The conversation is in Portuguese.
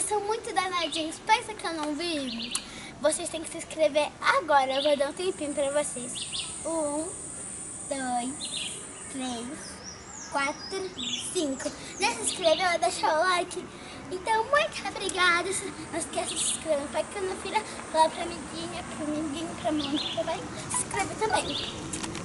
são muito danadinhos, pensa que eu não vi? Vocês têm que se inscrever agora, eu vou dar um tempinho pra vocês. 1, 2, 3, 4, 5. Já se inscreveu? Deixa o like. Então, muito obrigada. Não esqueça de se inscrever para que eu não filha, falar pra amiguinha, pro amiguinho, pra mãe, que vai se inscrever também.